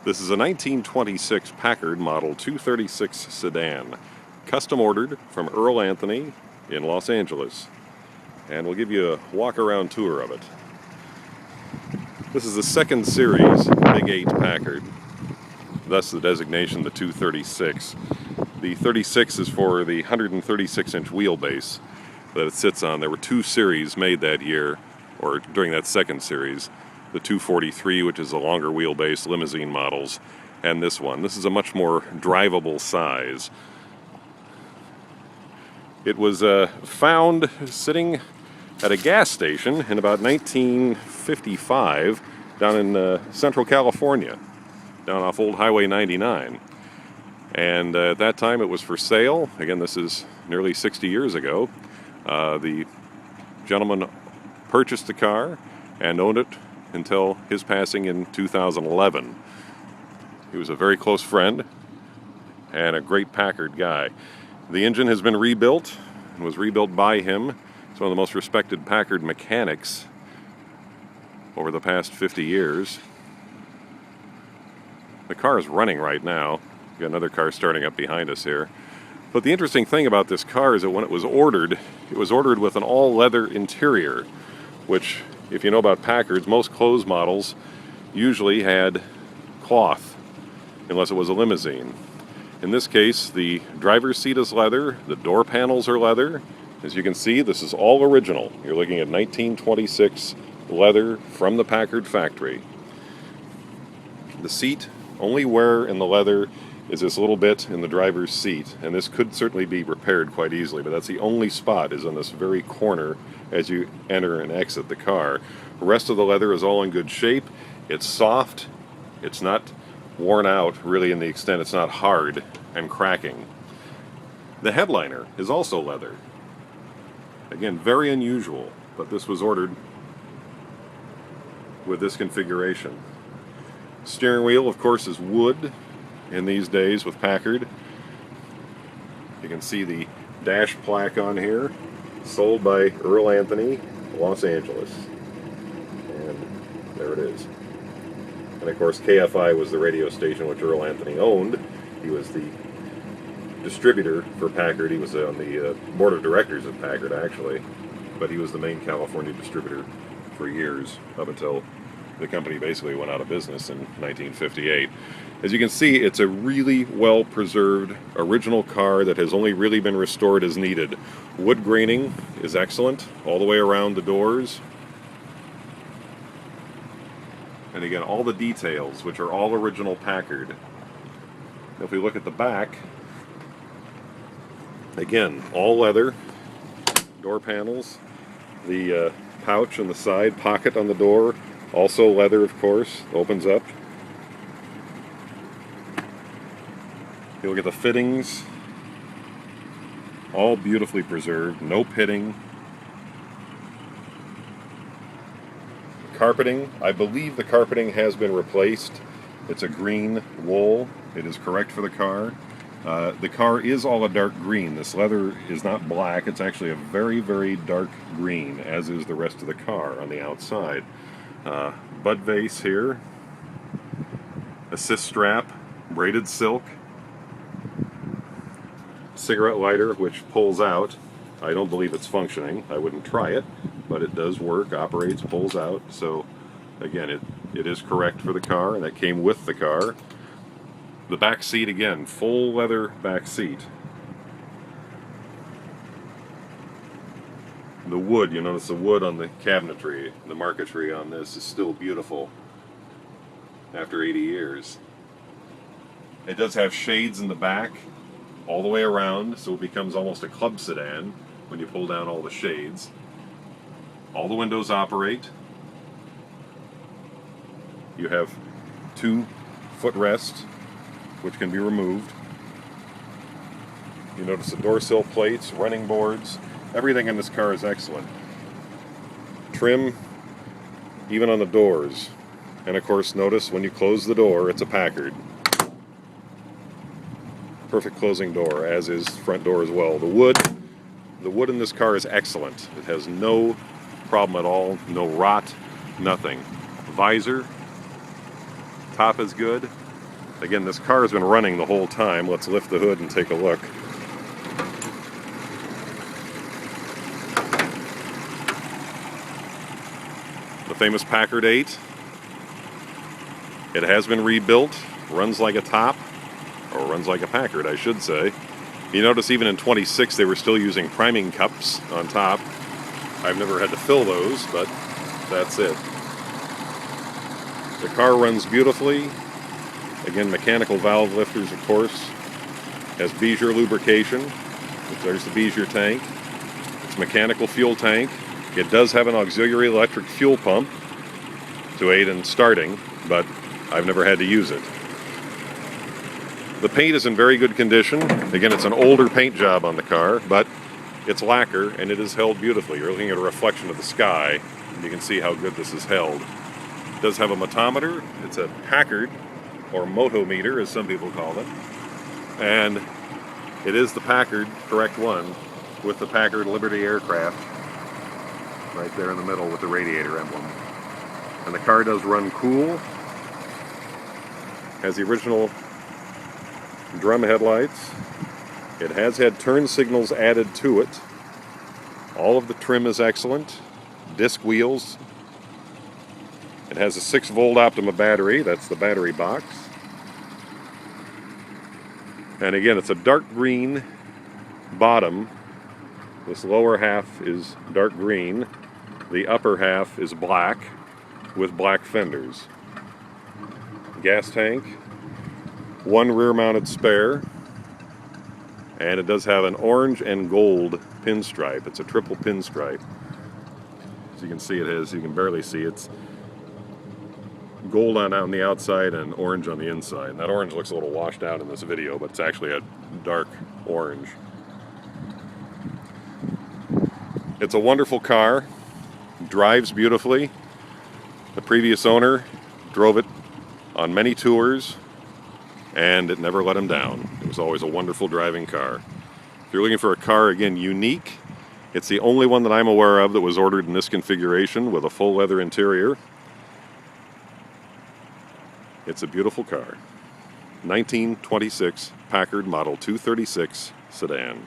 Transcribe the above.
This is a 1926 Packard Model 236 sedan, custom ordered from Earl Anthony in Los Angeles. And we'll give you a walk-around tour of it. This is the second series Big 8 Packard, thus the designation the 236. The 36 is for the 136-inch wheelbase that it sits on. There were two series made that year, or during that second series. The 243, which is a longer wheelbase limousine models, and this one. This is a much more drivable size. It was found sitting at a gas station in about 1955 down in Central California, down off Old Highway 99. And at that time it was for sale. Again, this is nearly 60 years ago. The gentleman purchased the car and owned it until his passing in 2011. He was a very close friend and a great Packard guy. The engine has been rebuilt and was rebuilt by him. He's one of the most respected Packard mechanics over the past 50 years. The car is running right now. We've got another car starting up behind us here. But the interesting thing about this car is that when it was ordered with an all-leather interior, which, if you know about Packards, most closed models usually had cloth, unless it was a limousine. In this case, the driver's seat is leather, the door panels are leather. As you can see, this is all original. You're looking at 1926 leather from the Packard factory. The seat, only wear in the leather is this little bit in the driver's seat, and this could certainly be repaired quite easily, but that's the only spot, is on this very corner as you enter and exit the car. The rest of the leather is all in good shape. It's soft. It's not worn out, really, in the extent it's not hard and cracking. The headliner is also leather. Again, very unusual, but this was ordered with this configuration. Steering wheel, of course, is wood in these days with Packard. You can see the dash plaque on here, sold by Earl Anthony, Los Angeles. And there it is. And of course, KFI was the radio station which Earl Anthony owned. He was the distributor for Packard. He was on the board of directors of Packard, actually, but he was the main California distributor for years, up until the company basically went out of business in 1958. As you can see, it's a really well-preserved original car that has only really been restored as needed. Wood graining is excellent all the way around the doors. And again, all the details, which are all original Packard. If we look at the back, again, all leather, door panels, the pouch on the side, pocket on the door, also leather, of course, opens up. You look at the fittings, all beautifully preserved, no pitting. Carpeting, I believe the carpeting has been replaced. It's a green wool. It is correct for the car. The car is all a dark green. This leather is not black. It's actually a very, very dark green, as is the rest of the car on the outside. Bud vase here. Assist strap, braided silk. Cigarette lighter, which pulls out. I don't believe it's functioning. I wouldn't try it, but it does work, operates, pulls out. So again, it is correct for the car, and that came with the car. The back seat, again, full leather back seat. The wood, you notice the wood on the cabinetry, the marquetry on this is still beautiful after 80 years. It does have shades in the back all the way around, so it becomes almost a club sedan when you pull down all the shades. All the windows operate. You have two footrests, which can be removed. You notice the door sill plates, running boards. Everything in this car is excellent. Trim, even on the doors. And of course, notice when you close the door, it's a Packard. Perfect closing door, as is front door as well. The wood in this car is excellent. It has no problem at all, no rot, nothing. Visor, top is good. Again, this car has been running the whole time. Let's lift the hood and take a look. The famous Packard 8. It has been rebuilt, runs like a top, or runs like a Packard, I should say. You notice even in 26 they were still using priming cups on top. I've never had to fill those, but that's it. The car runs beautifully. Again, mechanical valve lifters, of course. Has Beezer lubrication. There's the Beezer tank. It's mechanical fuel tank. It does have an auxiliary electric fuel pump to aid in starting, but I've never had to use it. The paint is in very good condition. Again, it's an older paint job on the car, but it's lacquer and it is held beautifully. You're looking at a reflection of the sky, and you can see how good this is held. It does have a matometer. It's a Packard, or motometer as some people call it. And it is the Packard, correct one, with the Packard Liberty aircraft right there in the middle with the radiator emblem. And the car does run cool. Has the original drum headlights. It has had turn signals added to it. All of the trim is excellent. Disc wheels. It has a 6-volt Optima battery. That's the battery box. And again, it's a dark green bottom. This lower half is dark green. The upper half is black with black fenders. Gas tank. One rear-mounted spare. And it does have an orange and gold pinstripe. It's a triple pinstripe. As you can see, it has, you can barely see, it's gold on the outside and orange on the inside. And that orange looks a little washed out in this video, but it's actually a dark orange. It's a wonderful car. Drives beautifully. The previous owner drove it on many tours, and it never let him down. It was always a wonderful driving car. If you're looking for a car, again, unique, it's the only one that I'm aware of that was ordered in this configuration with a full leather interior. It's a beautiful car. 1926 Packard Model 236 sedan.